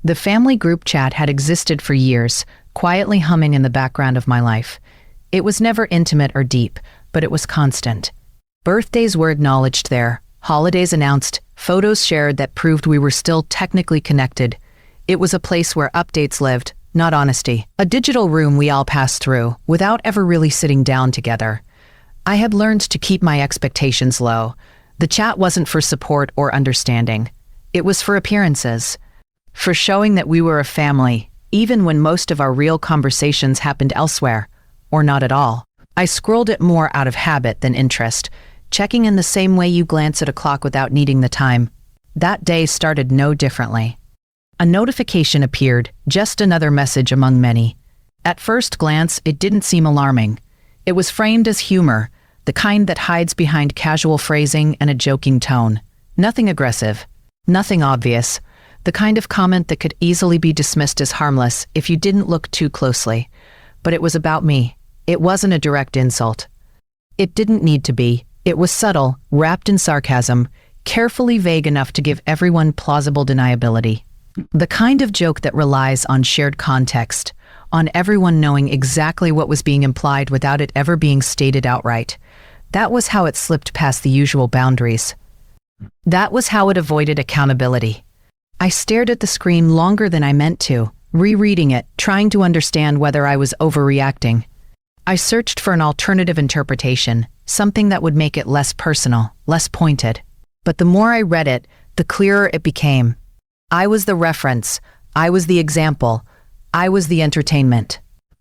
The family group chat had existed for years, quietly humming in the background of my life. It was never intimate or deep, but it was constant. Birthdays were acknowledged there, holidays announced, photos shared that proved we were still technically connected. It was a place where updates lived, not honesty. A digital room we all passed through, without ever really sitting down together. I had learned to keep my expectations low. The chat wasn't for support or understanding. It was for appearances. For showing that we were a family, even when most of our real conversations happened elsewhere, or not at all. I scrolled it more out of habit than interest, checking in the same way you glance at a clock without needing the time. That day started no differently. A notification appeared, just another message among many. At first glance, it didn't seem alarming. It was framed as humor, the kind that hides behind casual phrasing and a joking tone. Nothing aggressive, nothing obvious. The kind of comment that could easily be dismissed as harmless if you didn't look too closely. But it was about me. It wasn't a direct insult. It didn't need to be. It was subtle, wrapped in sarcasm, carefully vague enough to give everyone plausible deniability. The kind of joke that relies on shared context, on everyone knowing exactly what was being implied without it ever being stated outright. That was how it slipped past the usual boundaries. That was how it avoided accountability. I stared at the screen longer than I meant to, rereading it, trying to understand whether I was overreacting. I searched for an alternative interpretation, something that would make it less personal, less pointed. But the more I read it, the clearer it became. I was the reference. I was the example. I was the entertainment.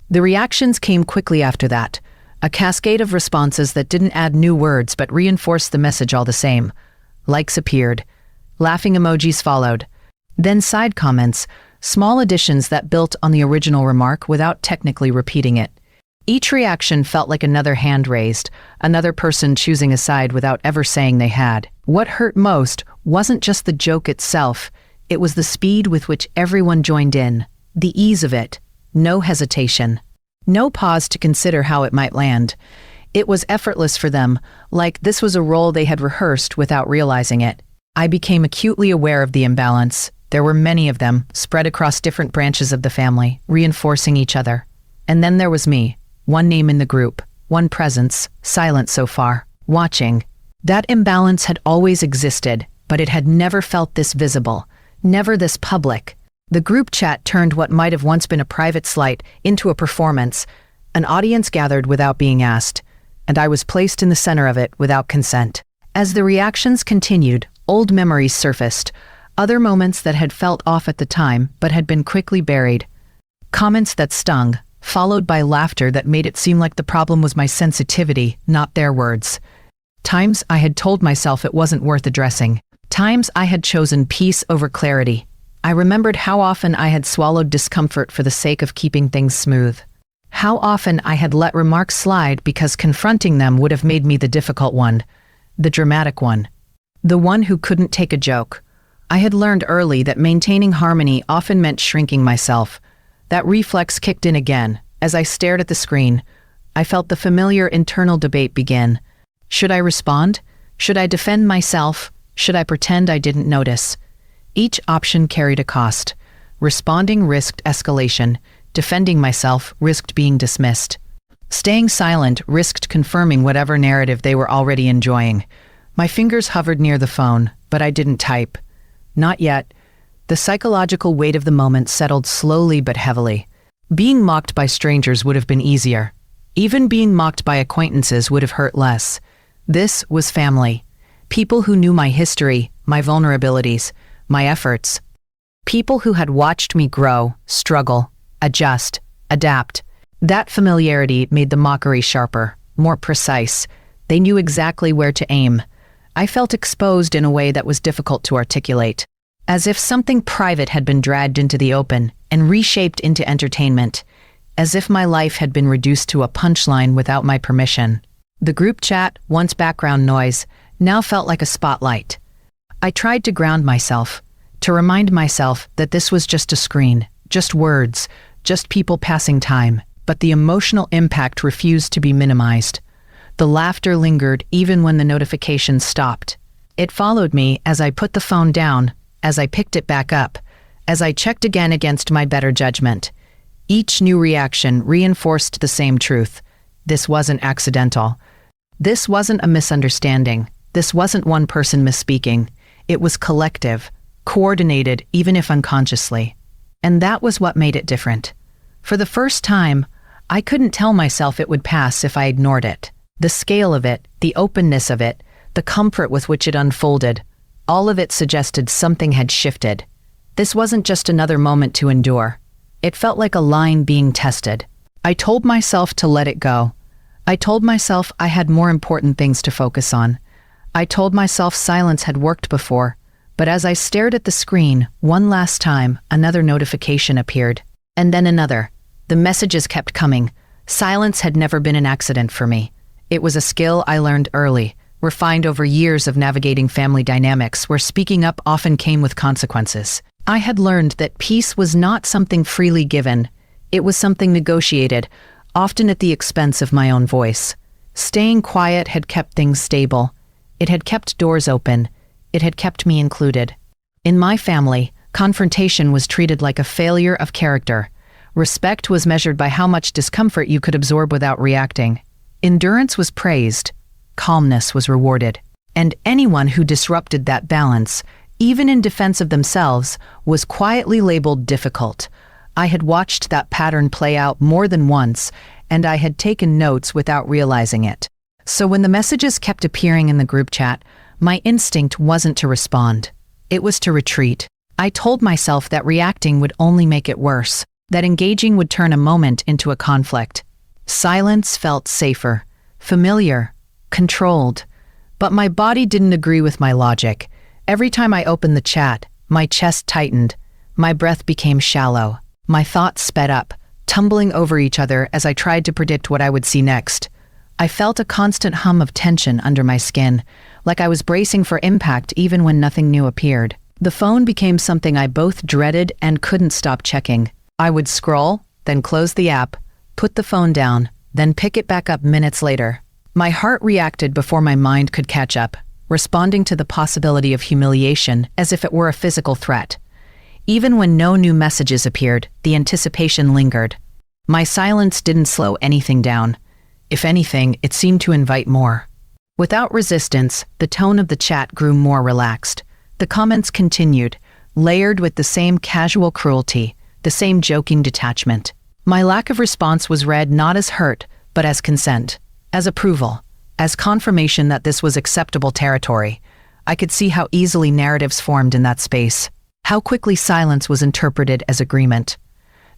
The reactions came quickly after that, a cascade of responses that didn't add new words but reinforced the message all the same. Likes appeared. Laughing emojis followed. Then side comments, small additions that built on the original remark without technically repeating it. Each reaction felt like another hand raised, another person choosing a side without ever saying they had. What hurt most wasn't just the joke itself, it was the speed with which everyone joined in, the ease of it, no hesitation, no pause to consider how it might land. It was effortless for them, like this was a role they had rehearsed without realizing it. I became acutely aware of the imbalance. There were many of them, spread across different branches of the family, reinforcing each other. And then there was me, one name in the group, one presence, silent so far, watching. That imbalance had always existed, but it had never felt this visible, never this public. The group chat turned what might have once been a private slight into a performance. An audience gathered without being asked, and I was placed in the center of it without consent. As the reactions continued, old memories surfaced, other moments that had felt off at the time but had been quickly buried. Comments that stung, followed by laughter that made it seem like the problem was my sensitivity, not their words. Times I had told myself it wasn't worth addressing. Times I had chosen peace over clarity. I remembered how often I had swallowed discomfort for the sake of keeping things smooth. How often I had let remarks slide because confronting them would have made me the difficult one, the dramatic one, the one who couldn't take a joke. I had learned early that maintaining harmony often meant shrinking myself. That reflex kicked in again. As I stared at the screen, I felt the familiar internal debate begin. Should I respond? Should I defend myself? Should I pretend I didn't notice? Each option carried a cost. Responding risked escalation. Defending myself risked being dismissed. Staying silent risked confirming whatever narrative they were already enjoying. My fingers hovered near the phone, but I didn't type. Not yet. The psychological weight of the moment settled slowly but heavily. Being mocked by strangers would have been easier. Even being mocked by acquaintances would have hurt less. This was family. People who knew my history, my vulnerabilities, my efforts. People who had watched me grow, struggle, adjust, adapt. That familiarity made the mockery sharper, more precise. They knew exactly where to aim. I felt exposed in a way that was difficult to articulate. As if something private had been dragged into the open and reshaped into entertainment. As if my life had been reduced to a punchline without my permission. The group chat, once background noise, now felt like a spotlight. I tried to ground myself, to remind myself that this was just a screen, just words, just people passing time, but the emotional impact refused to be minimized. The laughter lingered even when the notifications stopped. It followed me as I put the phone down, as I picked it back up, as I checked again against my better judgment. Each new reaction reinforced the same truth. This wasn't accidental. This wasn't a misunderstanding. This wasn't one person misspeaking. It was collective, coordinated, even if unconsciously. And that was what made it different. For the first time, I couldn't tell myself it would pass if I ignored it. The scale of it, the openness of it, the comfort with which it unfolded, all of it suggested something had shifted. This wasn't just another moment to endure. It felt like a line being tested. I told myself to let it go. I told myself I had more important things to focus on. I told myself silence had worked before, but as I stared at the screen, one last time, another notification appeared. And then another. The messages kept coming. Silence had never been an accident for me. It was a skill I learned early, refined over years of navigating family dynamics where speaking up often came with consequences. I had learned that peace was not something freely given. It was something negotiated, often at the expense of my own voice. Staying quiet had kept things stable. It had kept doors open. It had kept me included. In my family, confrontation was treated like a failure of character. Respect was measured by how much discomfort you could absorb without reacting. Endurance was praised. Calmness was rewarded. And anyone who disrupted that balance, even in defense of themselves, was quietly labeled difficult. I had watched that pattern play out more than once, and I had taken notes without realizing it. So when the messages kept appearing in the group chat, my instinct wasn't to respond. It was to retreat. I told myself that reacting would only make it worse, that engaging would turn a moment into a conflict. Silence felt safer, familiar, controlled. But my body didn't agree with my logic. Every time I opened the chat, my chest tightened, my breath became shallow, my thoughts sped up, tumbling over each other as I tried to predict what I would see next. I felt a constant hum of tension under my skin, like I was bracing for impact even when nothing new appeared. The phone became something I both dreaded and couldn't stop checking. I would scroll, then close the app, put the phone down, then pick it back up minutes later. My heart reacted before my mind could catch up, responding to the possibility of humiliation as if it were a physical threat. Even when no new messages appeared, the anticipation lingered. My silence didn't slow anything down. If anything, it seemed to invite more. Without resistance, the tone of the chat grew more relaxed. The comments continued, layered with the same casual cruelty, the same joking detachment. My lack of response was read not as hurt, but as consent, as approval, as confirmation that this was acceptable territory. I could see how easily narratives formed in that space, how quickly silence was interpreted as agreement.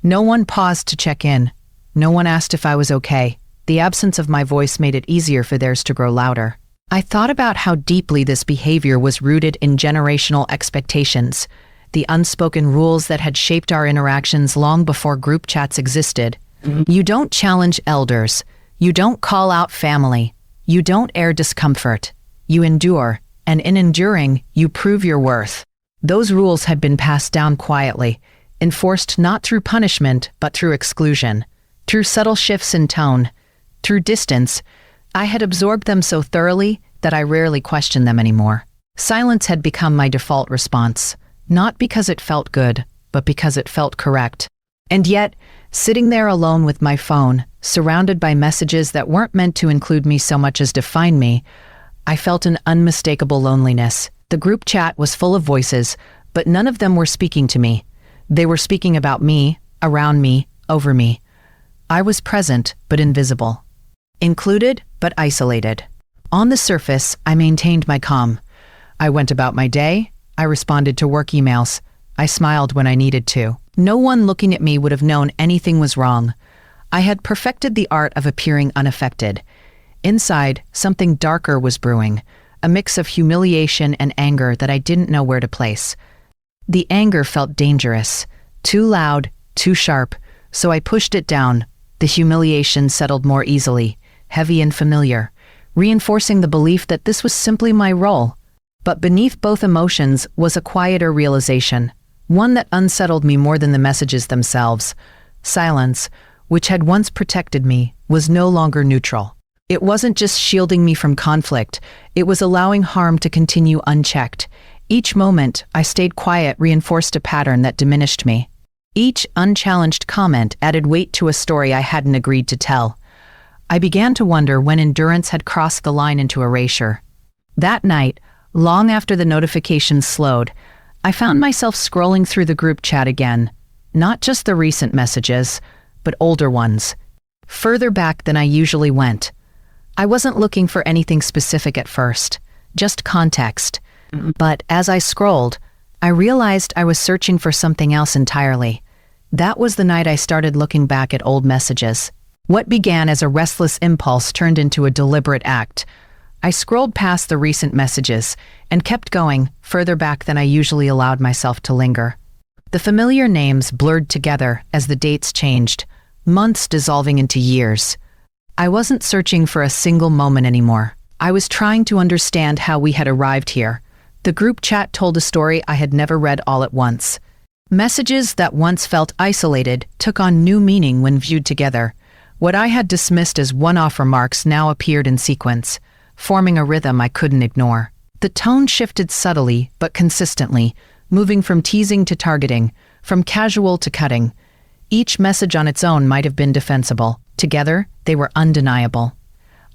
No one paused to check in. No one asked if I was okay. The absence of my voice made it easier for theirs to grow louder. I thought about how deeply this behavior was rooted in generational expectations, the unspoken rules that had shaped our interactions long before group chats existed. You don't challenge elders. You don't call out family. You don't air discomfort. You endure, and in enduring, you prove your worth. Those rules had been passed down quietly, enforced not through punishment, but through exclusion, through subtle shifts in tone, through distance. I had absorbed them so thoroughly that I rarely questioned them anymore. Silence had become my default response, not because it felt good, but because it felt correct. And yet, sitting there alone with my phone, surrounded by messages that weren't meant to include me so much as define me, I felt an unmistakable loneliness. The group chat was full of voices, but none of them were speaking to me. They were speaking about me, around me, over me. I was present, but invisible. Included, but isolated. On the surface, I maintained my calm. I went about my day. I responded to work emails. I smiled when I needed to. No one looking at me would have known anything was wrong. I had perfected the art of appearing unaffected. Inside, something darker was brewing, a mix of humiliation and anger that I didn't know where to place. The anger felt dangerous, too loud, too sharp, so I pushed it down. The humiliation settled more easily, heavy and familiar, reinforcing the belief that this was simply my role. But beneath both emotions was a quieter realization, one that unsettled me more than the messages themselves. Silence, which had once protected me, was no longer neutral. It wasn't just shielding me from conflict, it was allowing harm to continue unchecked. Each moment I stayed quiet reinforced a pattern that diminished me. Each unchallenged comment added weight to a story I hadn't agreed to tell. I began to wonder when endurance had crossed the line into erasure. That night, long after the notifications slowed, I found myself scrolling through the group chat again. Not just the recent messages, but older ones. Further back than I usually went. I wasn't looking for anything specific at first, just context. But as I scrolled, I realized I was searching for something else entirely. That was the night I started looking back at old messages. What began as a restless impulse turned into a deliberate act. I scrolled past the recent messages and kept going further back than I usually allowed myself to linger. The familiar names blurred together as the dates changed, months dissolving into years. I wasn't searching for a single moment anymore. I was trying to understand how we had arrived here. The group chat told a story I had never read all at once. Messages that once felt isolated took on new meaning when viewed together. What I had dismissed as one-off remarks now appeared in sequence, forming a rhythm I couldn't ignore. The tone shifted subtly but consistently, moving from teasing to targeting, from casual to cutting. Each message on its own might have been defensible. Together, they were undeniable.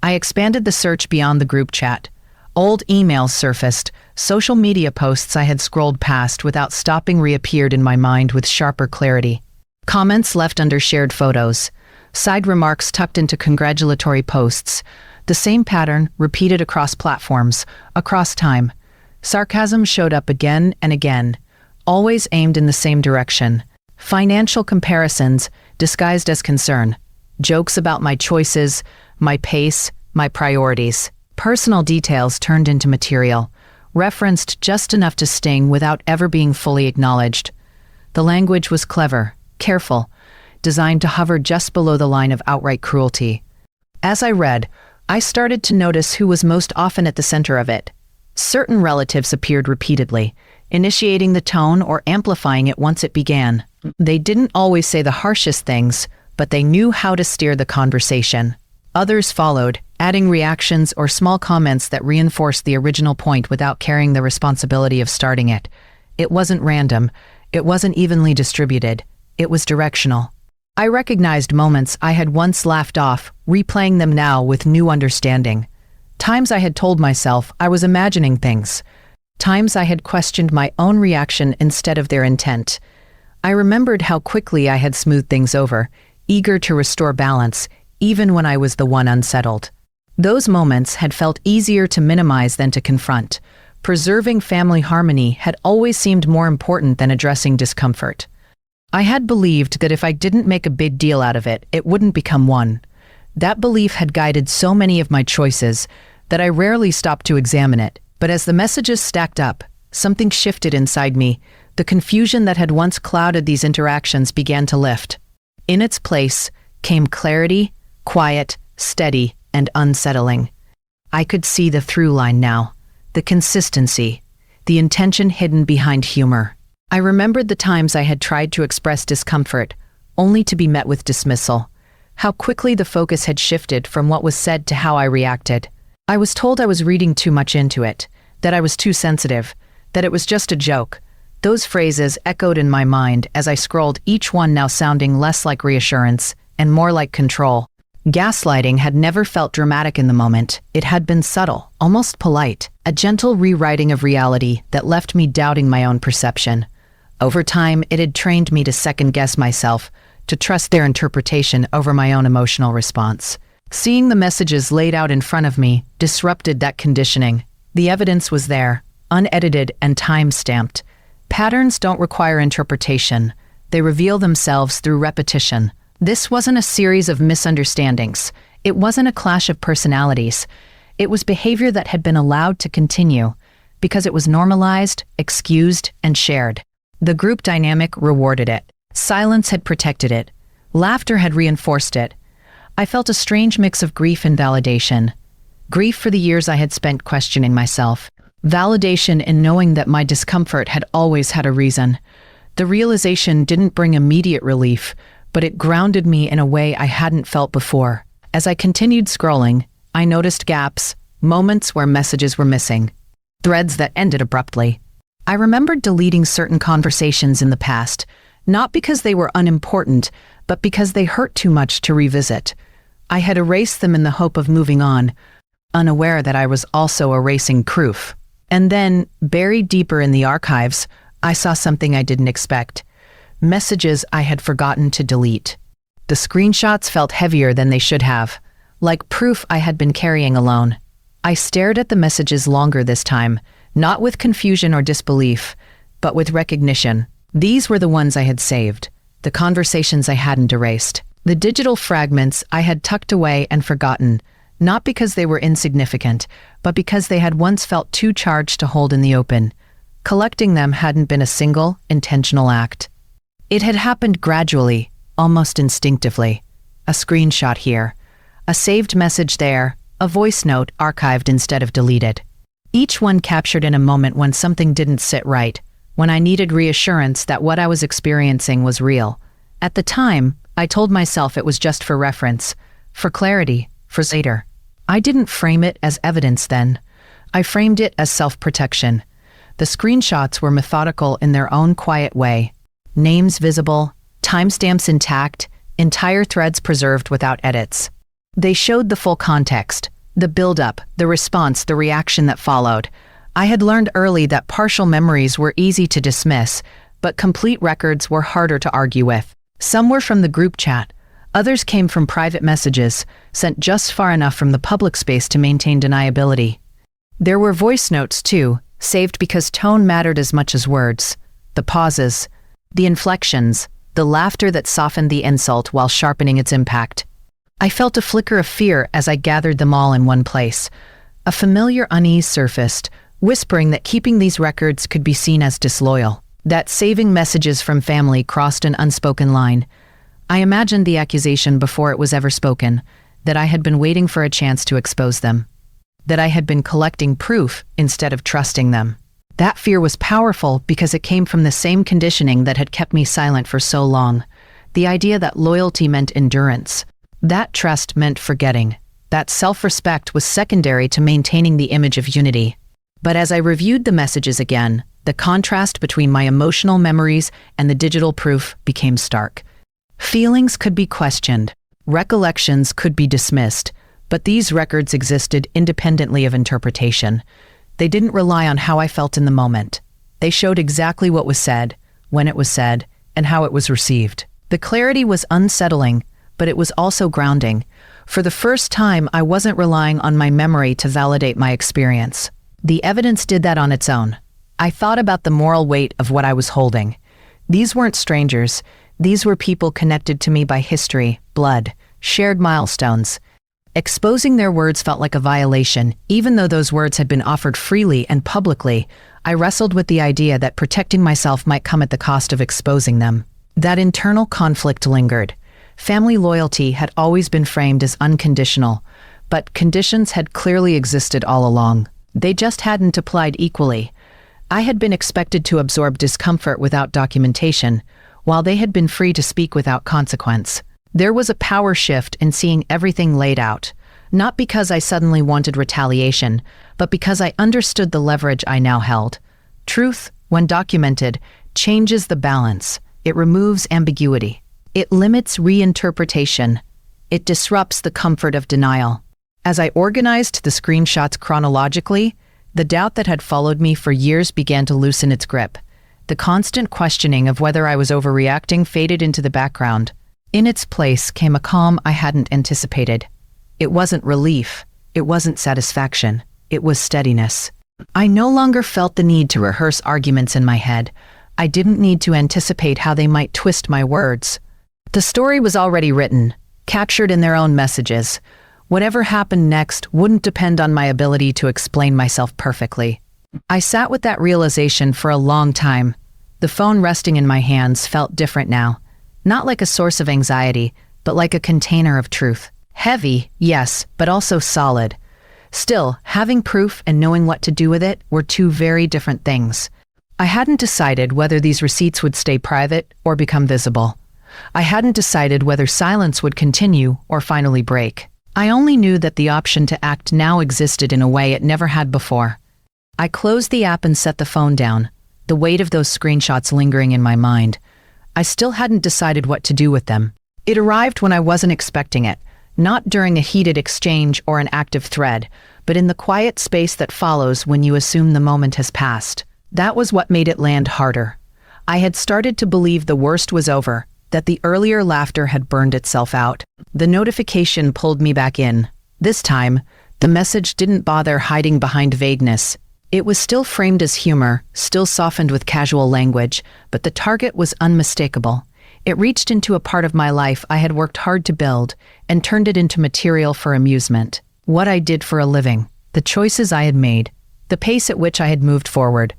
I expanded the search beyond the group chat. Old emails surfaced, social media posts I had scrolled past without stopping reappeared in my mind with sharper clarity. Comments left under shared photos, side remarks tucked into congratulatory posts, the same pattern repeated across platforms, across time. Sarcasm showed up again and again, always aimed in the same direction. Financial comparisons disguised as concern. Jokes about my choices, my pace, my priorities. Personal details turned into material, referenced just enough to sting without ever being fully acknowledged. The language was clever, careful, designed to hover just below the line of outright cruelty. As I read, I started to notice who was most often at the center of it. Certain relatives appeared repeatedly, initiating the tone or amplifying it once it began. They didn't always say the harshest things, but they knew how to steer the conversation. Others followed, adding reactions or small comments that reinforced the original point without carrying the responsibility of starting it. It wasn't random. It wasn't evenly distributed. It was directional. I recognized moments I had once laughed off, replaying them now with new understanding. Times I had told myself I was imagining things. Times I had questioned my own reaction instead of their intent. I remembered how quickly I had smoothed things over, eager to restore balance, even when I was the one unsettled. Those moments had felt easier to minimize than to confront. Preserving family harmony had always seemed more important than addressing discomfort. I had believed that if I didn't make a big deal out of it, it wouldn't become one. That belief had guided so many of my choices that I rarely stopped to examine it. But as the messages stacked up, something shifted inside me. The confusion that had once clouded these interactions began to lift. In its place came clarity, quiet, steady, and unsettling. I could see the through line now, the consistency, the intention hidden behind humor. I remembered the times I had tried to express discomfort, only to be met with dismissal. How quickly the focus had shifted from what was said to how I reacted. I was told I was reading too much into it, that I was too sensitive, that it was just a joke. Those phrases echoed in my mind as I scrolled, each one now sounding less like reassurance and more like control. Gaslighting had never felt dramatic in the moment. It had been subtle, almost polite, a gentle rewriting of reality that left me doubting my own perception. Over time, it had trained me to second-guess myself, to trust their interpretation over my own emotional response. Seeing the messages laid out in front of me disrupted that conditioning. The evidence was there, unedited and time-stamped. Patterns don't require interpretation. They reveal themselves through repetition. This wasn't a series of misunderstandings. It wasn't a clash of personalities. It was behavior that had been allowed to continue because it was normalized, excused, and shared. The group dynamic rewarded it. Silence had protected it. Laughter had reinforced it. I felt a strange mix of grief and validation. Grief for the years I had spent questioning myself. Validation in knowing that my discomfort had always had a reason. The realization didn't bring immediate relief, but it grounded me in a way I hadn't felt before. As I continued scrolling, I noticed gaps, moments where messages were missing, threads that ended abruptly. I remembered deleting certain conversations in the past, not because they were unimportant, but because they hurt too much to revisit. I had erased them in the hope of moving on, unaware that I was also erasing proof. And then, buried deeper in the archives, I saw something I didn't expect. Messages I had forgotten to delete. The screenshots felt heavier than they should have, like proof I had been carrying alone. I stared at the messages longer this time, not with confusion or disbelief, but with recognition. These were the ones I had saved, the conversations I hadn't erased, the digital fragments I had tucked away and forgotten, not because they were insignificant, but because they had once felt too charged to hold in the open. Collecting them hadn't been a single, intentional act. It had happened gradually, almost instinctively. A screenshot here, a saved message there, a voice note archived instead of deleted. Each one captured in a moment when something didn't sit right, when I needed reassurance that what I was experiencing was real. At the time, I told myself it was just for reference, for clarity, for later. I didn't frame it as evidence then. I framed it as self-protection. The screenshots were methodical in their own quiet way. Names visible, timestamps intact, entire threads preserved without edits. They showed the full context, the build-up, the response, the reaction that followed. I had learned early that partial memories were easy to dismiss, but complete records were harder to argue with. Some were from the group chat. Others came from private messages, sent just far enough from the public space to maintain deniability. There were voice notes, too, saved because tone mattered as much as words. The pauses, the inflections, the laughter that softened the insult while sharpening its impact. I felt a flicker of fear as I gathered them all in one place. A familiar unease surfaced, whispering that keeping these records could be seen as disloyal, that saving messages from family crossed an unspoken line. I imagined the accusation before it was ever spoken, that I had been waiting for a chance to expose them, that I had been collecting proof instead of trusting them. That fear was powerful because it came from the same conditioning that had kept me silent for so long. The idea that loyalty meant endurance, that trust meant forgetting, that self-respect was secondary to maintaining the image of unity. But as I reviewed the messages again, the contrast between my emotional memories and the digital proof became stark. Feelings could be questioned, recollections could be dismissed, but these records existed independently of interpretation. They didn't rely on how I felt in the moment. They showed exactly what was said, when it was said, and how it was received. The clarity was unsettling, but it was also grounding. For the first time, I wasn't relying on my memory to validate my experience. The evidence did that on its own. I thought about the moral weight of what I was holding. These weren't strangers. These were people connected to me by history, blood, shared milestones. Exposing their words felt like a violation, even though those words had been offered freely and publicly. I wrestled with the idea that protecting myself might come at the cost of exposing them. That internal conflict lingered. Family loyalty had always been framed as unconditional, but conditions had clearly existed all along. They just hadn't applied equally. I had been expected to absorb discomfort without documentation, while they had been free to speak without consequence. There was a power shift in seeing everything laid out, not because I suddenly wanted retaliation, but because I understood the leverage I now held. Truth, when documented, changes the balance. It removes ambiguity. It limits reinterpretation. It disrupts the comfort of denial. As I organized the screenshots chronologically, the doubt that had followed me for years began to loosen its grip. The constant questioning of whether I was overreacting faded into the background. In its place came a calm I hadn't anticipated. It wasn't relief. It wasn't satisfaction. It was steadiness. I no longer felt the need to rehearse arguments in my head. I didn't need to anticipate how they might twist my words. The story was already written, captured in their own messages. Whatever happened next wouldn't depend on my ability to explain myself perfectly. I sat with that realization for a long time. The phone resting in my hands felt different now. Not like a source of anxiety, but like a container of truth. Heavy, yes, but also solid. Still, having proof and knowing what to do with it were two very different things. I hadn't decided whether these receipts would stay private or become visible. I hadn't decided whether silence would continue or finally break. I only knew that the option to act now existed in a way it never had before. I closed the app and set the phone down. the weight of those screenshots lingering in my mind. I still hadn't decided what to do with them. It arrived when I wasn't expecting it, not during a heated exchange or an active thread, but in the quiet space that follows when you assume the moment has passed. That was what made it land harder. I had started to believe the worst was over, that the earlier laughter had burned itself out. The notification pulled me back in. This time, the message didn't bother hiding behind vagueness. It was still framed as humor, still softened with casual language, but the target was unmistakable. It reached into a part of my life I had worked hard to build and turned it into material for amusement. What I did for a living, the choices I had made, the pace at which I had moved forward.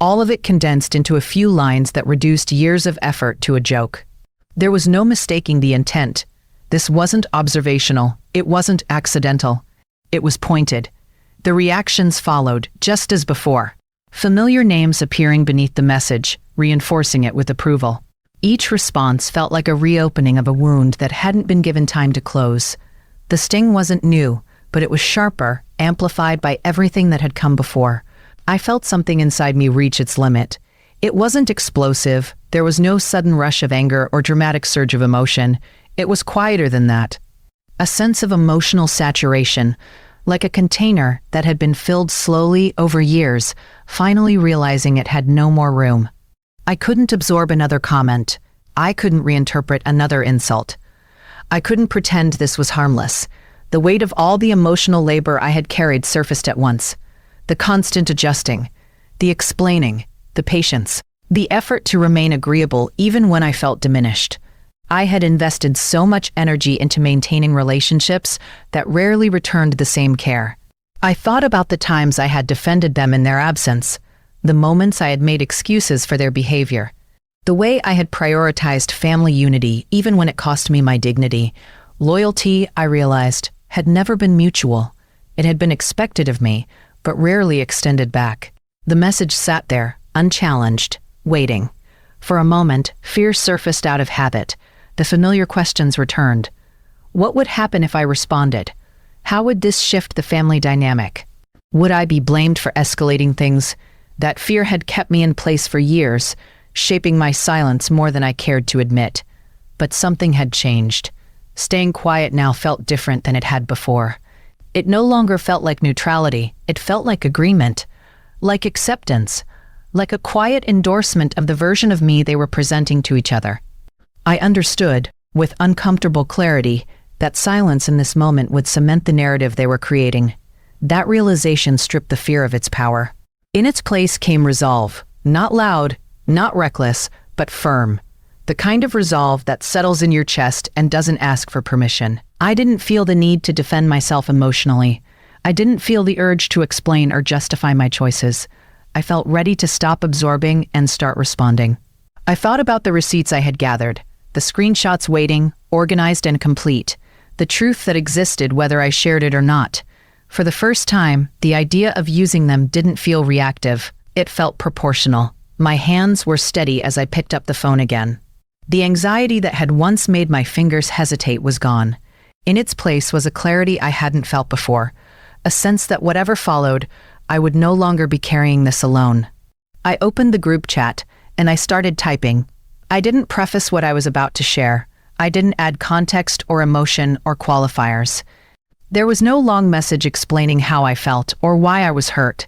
All of it condensed into a few lines that reduced years of effort to a joke. There was no mistaking the intent. This wasn't observational. It wasn't accidental. It was pointed. The reactions followed, just as before. Familiar names appearing beneath the message, reinforcing it with approval. Each response felt like a reopening of a wound that hadn't been given time to close. The sting wasn't new, but it was sharper, amplified by everything that had come before. I felt something inside me reach its limit. It wasn't explosive. There was no sudden rush of anger or dramatic surge of emotion. It was quieter than that. A sense of emotional saturation, like a container that had been filled slowly over years, finally realizing it had no more room. I couldn't absorb another comment. I couldn't reinterpret another insult. I couldn't pretend this was harmless. The weight of all the emotional labor I had carried surfaced at once. The constant adjusting, the explaining, the patience, the effort to remain agreeable even when I felt diminished. I had invested so much energy into maintaining relationships that rarely returned the same care. I thought about the times I had defended them in their absence, the moments I had made excuses for their behavior, the way I had prioritized family unity even when it cost me my dignity. Loyalty, I realized, had never been mutual. It had been expected of me, but rarely extended back. The message sat there, unchallenged, waiting. For a moment, fear surfaced out of habit. The familiar questions returned. What would happen if I responded? How would this shift the family dynamic? Would I be blamed for escalating things? That fear had kept me in place for years, shaping my silence more than I cared to admit. But something had changed. Staying quiet now felt different than it had before. It no longer felt like neutrality. It felt like agreement, like acceptance, like a quiet endorsement of the version of me they were presenting to each other. I understood, with uncomfortable clarity, that silence in this moment would cement the narrative they were creating. That realization stripped the fear of its power. In its place came resolve, not loud, not reckless, but firm. The kind of resolve that settles in your chest and doesn't ask for permission. I didn't feel the need to defend myself emotionally. I didn't feel the urge to explain or justify my choices. I felt ready to stop absorbing and start responding. I thought about the receipts I had gathered, the screenshots waiting, organized and complete, the truth that existed whether I shared it or not. For the first time, the idea of using them didn't feel reactive. It felt proportional. My hands were steady as I picked up the phone again. The anxiety that had once made my fingers hesitate was gone. In its place was a clarity I hadn't felt before, a sense that whatever followed, I would no longer be carrying this alone. I opened the group chat, and I started typing. I didn't preface what I was about to share. I didn't add context or emotion or qualifiers. There was no long message explaining how I felt or why I was hurt.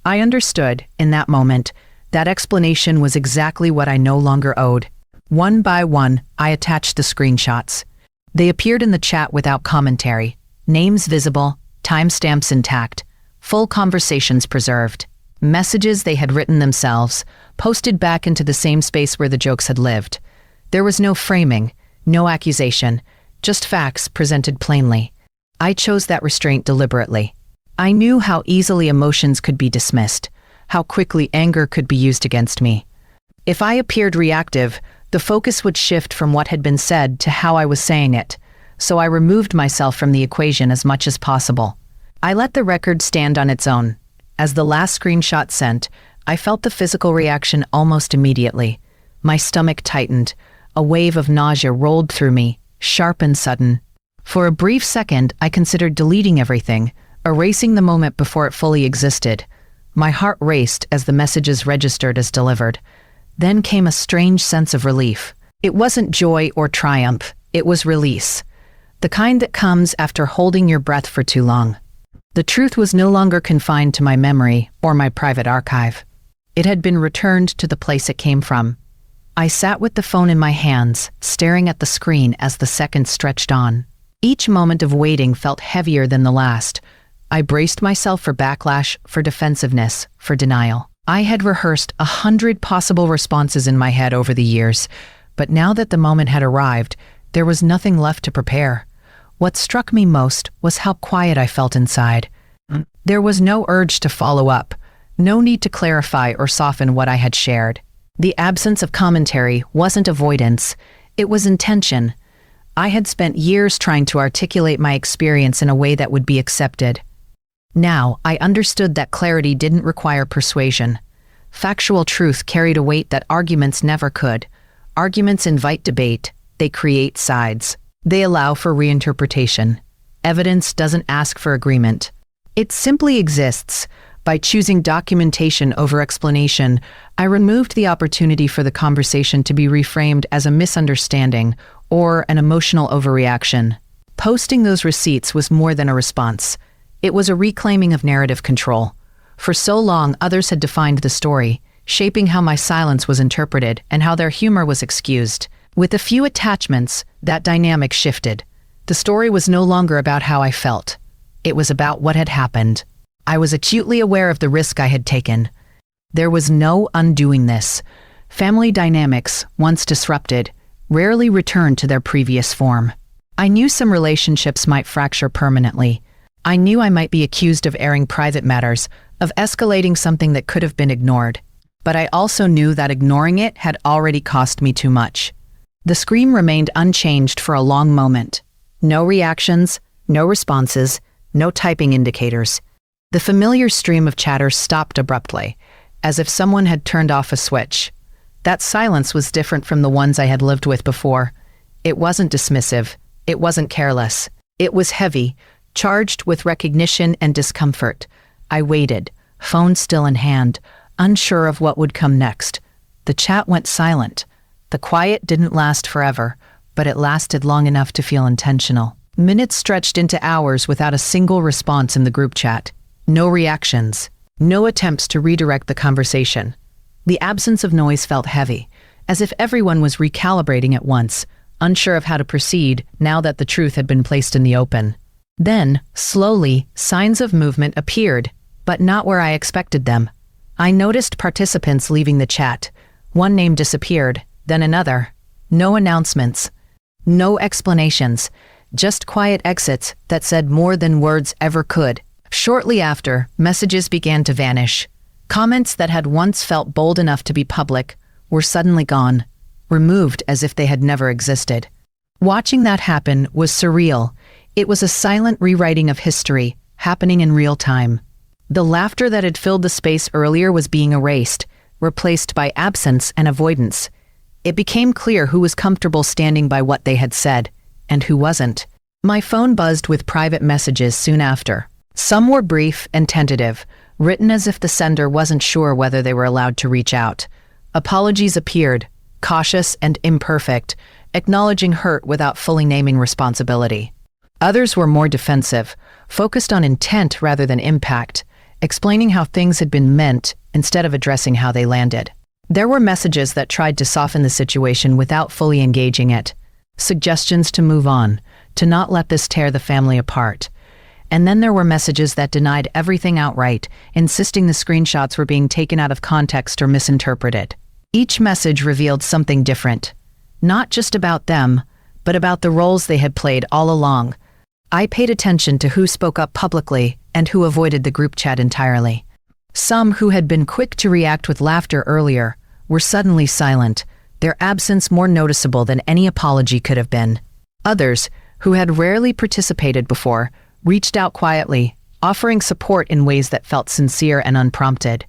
I understood, in that moment, that explanation was exactly what I no longer owed. One by one, I attached the screenshots. They appeared in the chat without commentary, names visible, timestamps intact, full conversations preserved, messages they had written themselves, posted back into the same space where the jokes had lived. There was no framing, no accusation, just facts presented plainly. I chose that restraint deliberately. I knew how easily emotions could be dismissed, how quickly anger could be used against me. If I appeared reactive, the focus would shift from what had been said to how I was saying it, so I removed myself from the equation as much as possible. I let the record stand on its own. As the last screenshot sent, I felt the physical reaction almost immediately. My stomach tightened. A wave of nausea rolled through me, sharp and sudden. For a brief second, I considered deleting everything, erasing the moment before it fully existed. My heart raced as the messages registered as delivered. Then came a strange sense of relief. It wasn't joy or triumph, it was release. The kind that comes after holding your breath for too long. The truth was no longer confined to my memory or my private archive. It had been returned to the place it came from. I sat with the phone in my hands, staring at the screen as the seconds stretched on. Each moment of waiting felt heavier than the last. I braced myself for backlash, for defensiveness, for denial. I had rehearsed 100 possible responses in my head over the years, but now that the moment had arrived, there was nothing left to prepare. What struck me most was how quiet I felt inside. There was no urge to follow up, no need to clarify or soften what I had shared. The absence of commentary wasn't avoidance, it was intention. I had spent years trying to articulate my experience in a way that would be accepted. Now, I understood that clarity didn't require persuasion. Factual truth carried a weight that arguments never could. Arguments invite debate, they create sides. They allow for reinterpretation. Evidence doesn't ask for agreement. It simply exists. By choosing documentation over explanation, I removed the opportunity for the conversation to be reframed as a misunderstanding or an emotional overreaction. Posting those receipts was more than a response. It was a reclaiming of narrative control. For so long, others had defined the story, shaping how my silence was interpreted and how their humor was excused. With a few attachments, that dynamic shifted. The story was no longer about how I felt. It was about what had happened. I was acutely aware of the risk I had taken. There was no undoing this. Family dynamics, once disrupted, rarely returned to their previous form. I knew some relationships might fracture permanently. I knew I might be accused of airing private matters, of escalating something that could have been ignored. But I also knew that ignoring it had already cost me too much. The screen remained unchanged for a long moment. No reactions, no responses, no typing indicators. The familiar stream of chatter stopped abruptly, as if someone had turned off a switch. That silence was different from the ones I had lived with before. It wasn't dismissive. It wasn't careless. It was heavy, charged with recognition and discomfort. I waited, phone still in hand, unsure of what would come next. The chat went silent. The quiet didn't last forever, but it lasted long enough to feel intentional. Minutes stretched into hours without a single response in the group chat. No reactions. No attempts to redirect the conversation. The absence of noise felt heavy, as if everyone was recalibrating at once, unsure of how to proceed now that the truth had been placed in the open. Then, slowly, signs of movement appeared, but not where I expected them. I noticed participants leaving the chat. One name disappeared, then another. No announcements. No explanations. Just quiet exits that said more than words ever could. Shortly after, messages began to vanish. Comments that had once felt bold enough to be public were suddenly gone, removed as if they had never existed. Watching that happen was surreal. It was a silent rewriting of history, happening in real time. The laughter that had filled the space earlier was being erased, replaced by absence and avoidance. It became clear who was comfortable standing by what they had said, and who wasn't. My phone buzzed with private messages soon after. Some were brief and tentative, written as if the sender wasn't sure whether they were allowed to reach out. Apologies appeared, cautious and imperfect, acknowledging hurt without fully naming responsibility. Others were more defensive, focused on intent rather than impact, explaining how things had been meant instead of addressing how they landed. There were messages that tried to soften the situation without fully engaging it. Suggestions to move on, to not let this tear the family apart. And then there were messages that denied everything outright, insisting the screenshots were being taken out of context or misinterpreted. Each message revealed something different. Not just about them, but about the roles they had played all along. I paid attention to who spoke up publicly and who avoided the group chat entirely. Some who had been quick to react with laughter earlier were suddenly silent, their absence more noticeable than any apology could have been. Others, who had rarely participated before, reached out quietly, offering support in ways that felt sincere and unprompted.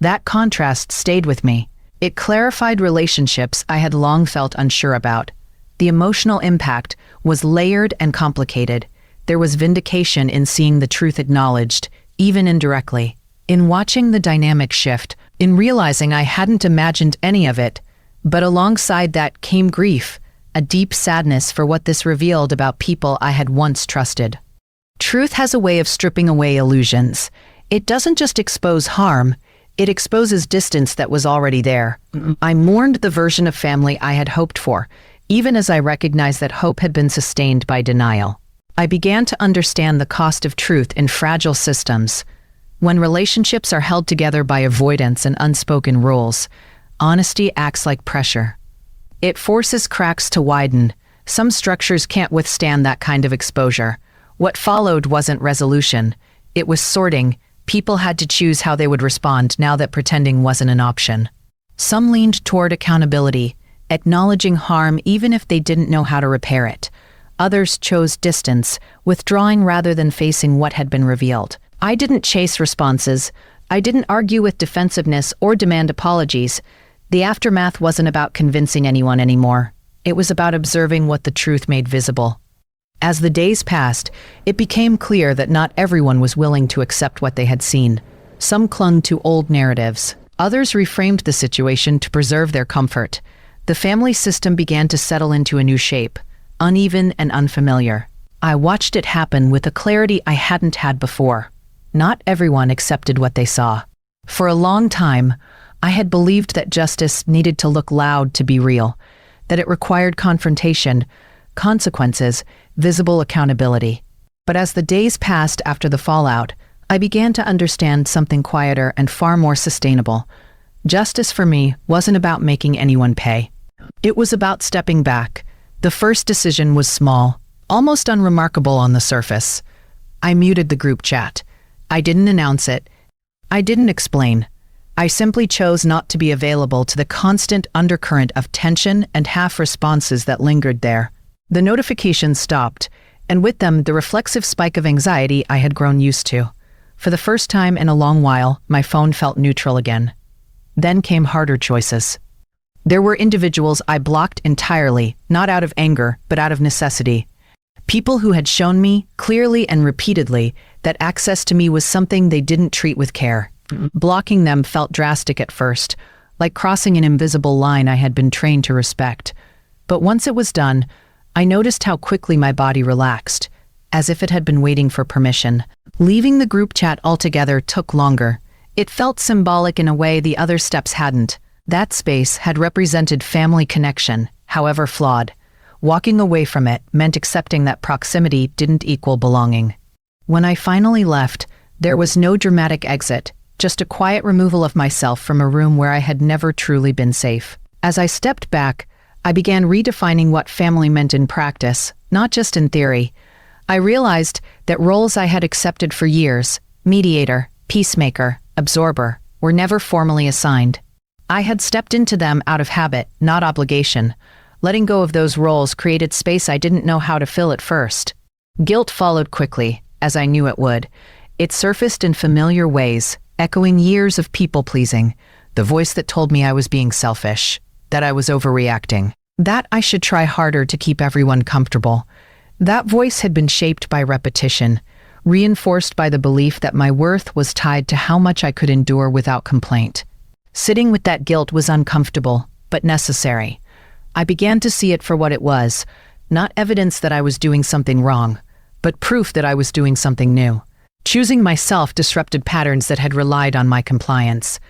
That contrast stayed with me. It clarified relationships I had long felt unsure about. The emotional impact was layered and complicated. There was vindication in seeing the truth acknowledged, even indirectly. In watching the dynamic shift, in realizing I hadn't imagined any of it, but alongside that came grief, a deep sadness for what this revealed about people I had once trusted. Truth has a way of stripping away illusions. It doesn't just expose harm, it exposes distance that was already there. I mourned the version of family I had hoped for, even as I recognized that hope had been sustained by denial. I began to understand the cost of truth in fragile systems. When relationships are held together by avoidance and unspoken rules, honesty acts like pressure. It forces cracks to widen. Some structures can't withstand that kind of exposure. What followed wasn't resolution. It was sorting. People had to choose how they would respond now that pretending wasn't an option. Some leaned toward accountability, acknowledging harm even if they didn't know how to repair it. Others chose distance, withdrawing rather than facing what had been revealed. I didn't chase responses. I didn't argue with defensiveness or demand apologies. The aftermath wasn't about convincing anyone anymore. It was about observing what the truth made visible. As the days passed, it became clear that not everyone was willing to accept what they had seen. Some clung to old narratives. Others reframed the situation to preserve their comfort. The family system began to settle into a new shape, uneven and unfamiliar. I watched it happen with a clarity I hadn't had before. Not everyone accepted what they saw. For a long time, I had believed that justice needed to look loud to be real, that it required confrontation, consequences, visible accountability. But as the days passed after the fallout, I began to understand something quieter and far more sustainable. Justice for me wasn't about making anyone pay. It was about stepping back. The first decision was small, almost unremarkable on the surface. I muted the group chat. I didn't announce it. I didn't explain. I simply chose not to be available to the constant undercurrent of tension and half-responses that lingered there. The notifications stopped, and with them the reflexive spike of anxiety I had grown used to. For the first time in a long while, my phone felt neutral again. Then came harder choices. There were individuals I blocked entirely, not out of anger, but out of necessity. People who had shown me, clearly and repeatedly, that access to me was something they didn't treat with care. Blocking them felt drastic at first, like crossing an invisible line I had been trained to respect. But once it was done, I noticed how quickly my body relaxed, as if it had been waiting for permission. Leaving the group chat altogether took longer. It felt symbolic in a way the other steps hadn't. That space had represented family connection, however flawed. Walking away from it meant accepting that proximity didn't equal belonging. When I finally left, there was no dramatic exit, just a quiet removal of myself from a room where I had never truly been safe. As I stepped back, I began redefining what family meant in practice, not just in theory. I realized that roles I had accepted for years, mediator, peacemaker, absorber, were never formally assigned. I had stepped into them out of habit, not obligation. Letting go of those roles created space I didn't know how to fill at first. Guilt followed quickly, as I knew it would. It surfaced in familiar ways, echoing years of people-pleasing, the voice that told me I was being selfish, that I was overreacting, that I should try harder to keep everyone comfortable. That voice had been shaped by repetition, reinforced by the belief that my worth was tied to how much I could endure without complaint. Sitting with that guilt was uncomfortable, but necessary. I began to see it for what it was, not evidence that I was doing something wrong, but proof that I was doing something new. Choosing myself disrupted patterns that had relied on my compliance.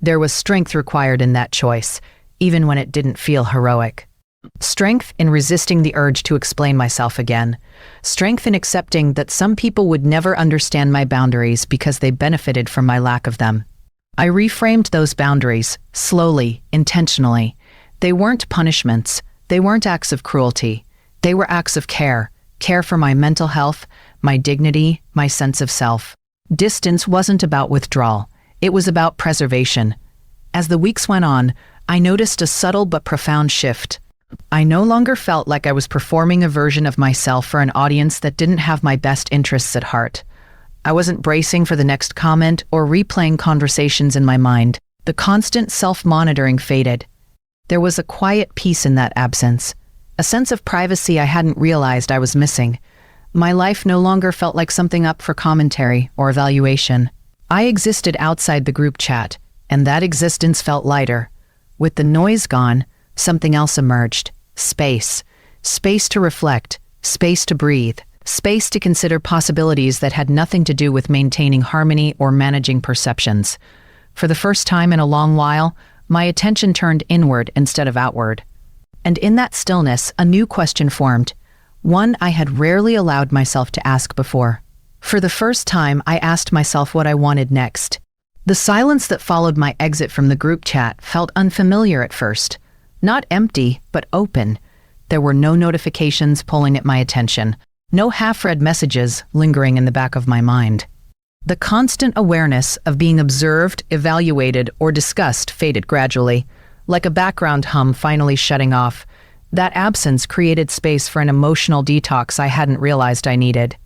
There was strength required in that choice, even when it didn't feel heroic. Strength in resisting the urge to explain myself again. Strength in accepting that some people would never understand my boundaries because they benefited from my lack of them. I reframed those boundaries, slowly, intentionally. They weren't punishments. They weren't acts of cruelty. They were acts of care. Care for my mental health, my dignity, my sense of self. Distance wasn't about withdrawal. It was about preservation. As the weeks went on, I noticed a subtle but profound shift. I no longer felt like I was performing a version of myself for an audience that didn't have my best interests at heart. I wasn't bracing for the next comment or replaying conversations in my mind. The constant self-monitoring faded. There was a quiet peace in that absence, a sense of privacy I hadn't realized I was missing. My life no longer felt like something up for commentary or evaluation. I existed outside the group chat, and that existence felt lighter. With the noise gone, something else emerged. Space. Space to reflect, space to breathe, space to consider possibilities that had nothing to do with maintaining harmony or managing perceptions. For the first time in a long while, my attention turned inward instead of outward. And in that stillness, a new question formed, one I had rarely allowed myself to ask before. For the first time, I asked myself what I wanted next. The silence that followed my exit from the group chat felt unfamiliar at first. Not empty, but open. There were no notifications pulling at my attention, no half-read messages lingering in the back of my mind. The constant awareness of being observed, evaluated, or discussed faded gradually, like a background hum finally shutting off. That absence created space for an emotional detox I hadn't realized I needed.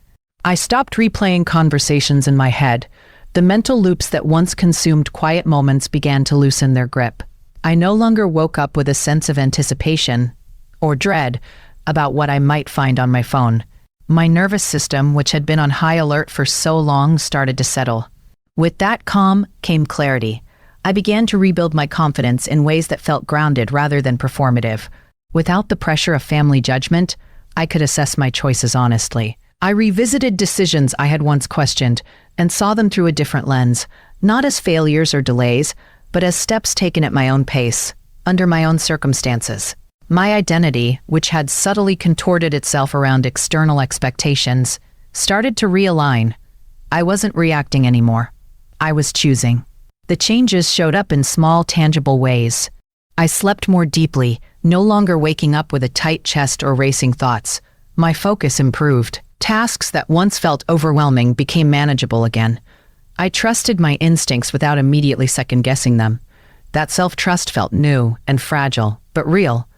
I stopped replaying conversations in my head. The mental loops that once consumed quiet moments began to loosen their grip. I no longer woke up with a sense of anticipation or dread about what I might find on my phone. My nervous system, which had been on high alert for so long, started to settle. With that calm came clarity. I began to rebuild my confidence in ways that felt grounded rather than performative. Without the pressure of family judgment, I could assess my choices honestly. I revisited decisions I had once questioned and saw them through a different lens, not as failures or delays, but as steps taken at my own pace, under my own circumstances. My identity, which had subtly contorted itself around external expectations, started to realign. I wasn't reacting anymore. I was choosing. The changes showed up in small, tangible ways. I slept more deeply, no longer waking up with a tight chest or racing thoughts. My focus improved. Tasks that once felt overwhelming became manageable again. I trusted my instincts without immediately second-guessing them. That self-trust felt new and fragile, but real.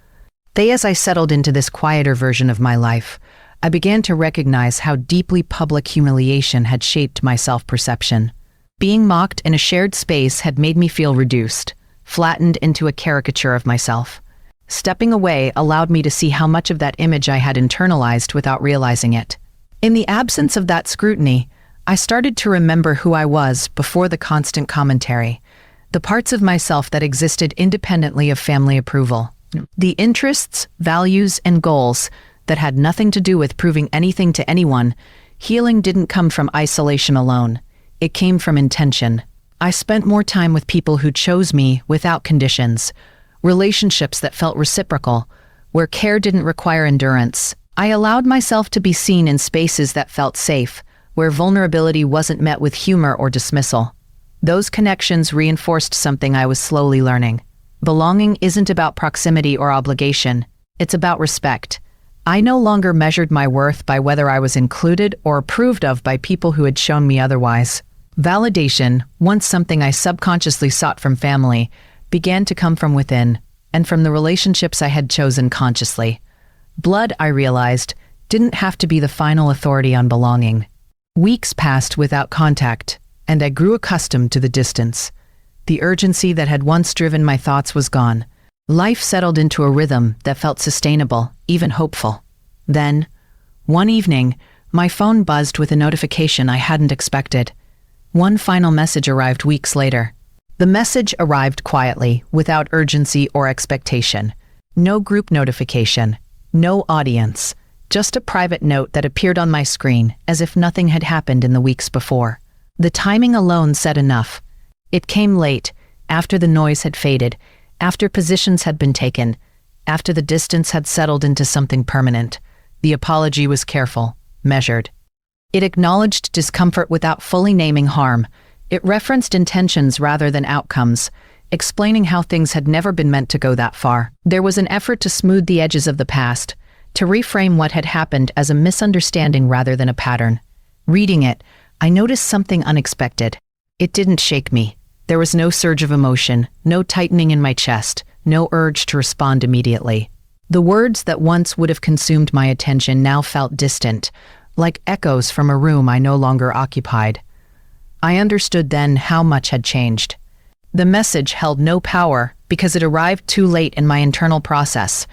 As I settled into this quieter version of my life, I began to recognize how deeply public humiliation had shaped my self-perception. Being mocked in a shared space had made me feel reduced, flattened into a caricature of myself. Stepping away allowed me to see how much of that image I had internalized without realizing it. In the absence of that scrutiny, I started to remember who I was before the constant commentary, the parts of myself that existed independently of family approval. The interests, values, and goals that had nothing to do with proving anything to anyone. Healing didn't come from isolation alone. It came from intention. I spent more time with people who chose me without conditions, relationships that felt reciprocal, where care didn't require endurance. I allowed myself to be seen in spaces that felt safe, where vulnerability wasn't met with humor or dismissal. Those connections reinforced something I was slowly learning. Belonging isn't about proximity or obligation. It's about respect. I no longer measured my worth by whether I was included or approved of by people who had shown me otherwise. Validation, once something I subconsciously sought from family, began to come from within, and from the relationships I had chosen consciously. Blood, I realized, didn't have to be the final authority on belonging. Weeks passed without contact, and I grew accustomed to the distance. The urgency that had once driven my thoughts was gone. Life settled into a rhythm that felt sustainable, even hopeful. Then, one evening, my phone buzzed with a notification I hadn't expected. One final message arrived weeks later. The message arrived quietly, without urgency or expectation. No group notification, no audience, just a private note that appeared on my screen as if nothing had happened in the weeks before. The timing alone said enough. It came late, after the noise had faded, after positions had been taken, after the distance had settled into something permanent. The apology was careful, measured. It acknowledged discomfort without fully naming harm. It referenced intentions rather than outcomes, explaining how things had never been meant to go that far. There was an effort to smooth the edges of the past, to reframe what had happened as a misunderstanding rather than a pattern. Reading it, I noticed something unexpected. It didn't shake me. There was no surge of emotion, no tightening in my chest, no urge to respond immediately. The words that once would have consumed my attention now felt distant, like echoes from a room I no longer occupied. I understood then how much had changed. The message held no power because it arrived too late in my internal process.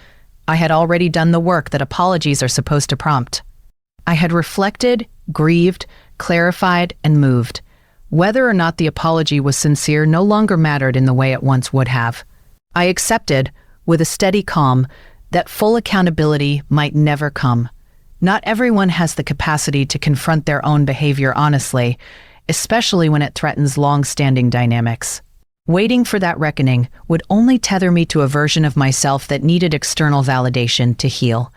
I had already done the work that apologies are supposed to prompt. I had reflected, grieved, clarified, and moved. Whether or not the apology was sincere no longer mattered in the way it once would have. I accepted, with a steady calm, that full accountability might never come. Not everyone has the capacity to confront their own behavior honestly, especially when it threatens long-standing dynamics. Waiting for that reckoning would only tether me to a version of myself that needed external validation to heal.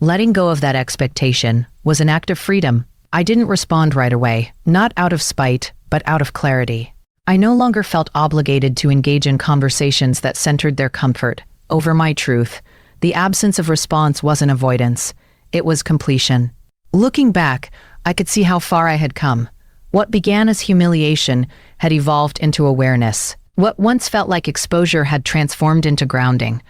Letting go of that expectation was an act of freedom. I didn't respond right away, not out of spite, but out of clarity. I no longer felt obligated to engage in conversations that centered their comfort over my truth. The absence of response wasn't avoidance. It was completion. Looking back, I could see how far I had come. What began as humiliation had evolved into awareness. What once felt like exposure had transformed into grounding.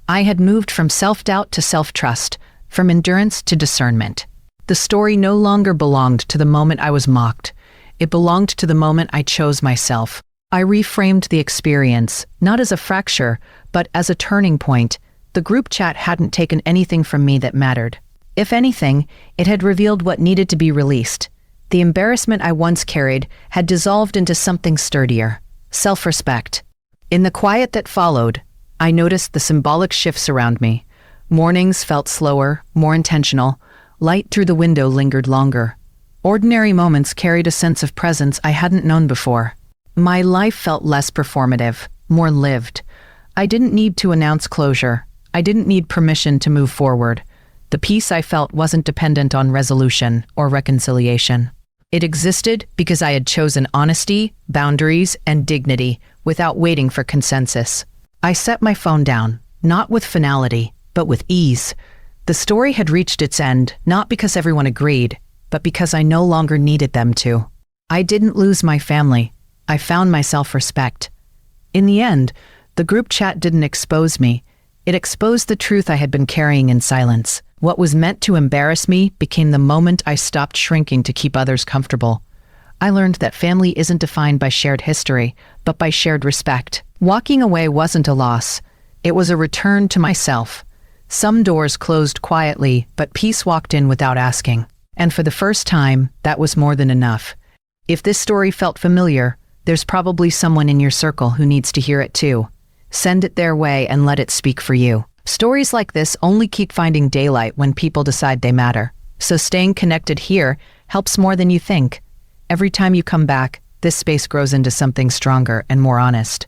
I had moved from self-doubt to self-trust, from endurance to discernment. The story no longer belonged to the moment I was mocked. It belonged to the moment I chose myself. I reframed the experience, not as a fracture, but as a turning point. The group chat hadn't taken anything from me that mattered. If anything, it had revealed what needed to be released. The embarrassment I once carried had dissolved into something sturdier, self-respect. In the quiet that followed, I noticed the symbolic shifts around me. Mornings felt slower, more intentional. Light through the window lingered longer. Ordinary moments carried a sense of presence I hadn't known before. My life felt less performative, more lived. I didn't need to announce closure. I didn't need permission to move forward. The peace I felt wasn't dependent on resolution or reconciliation. It existed because I had chosen honesty, boundaries, and dignity without waiting for consensus. I set my phone down, not with finality, but with ease. The story had reached its end, not because everyone agreed, but because I no longer needed them to. I didn't lose my family. I found my self-respect. In the end, the group chat didn't expose me. It exposed the truth I had been carrying in silence. What was meant to embarrass me became the moment I stopped shrinking to keep others comfortable. I learned that family isn't defined by shared history, but by shared respect. Walking away wasn't a loss. It was a return to myself. Some doors closed quietly, but peace walked in without asking. And for the first time, that was more than enough. If this story felt familiar, there's probably someone in your circle who needs to hear it too. Send it their way and let it speak for you. Stories like this only keep finding daylight when people decide they matter. So staying connected here helps more than you think. Every time you come back, this space grows into something stronger and more honest.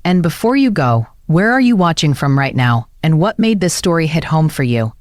And before you go, where are you watching from right now? And what made this story hit home for you?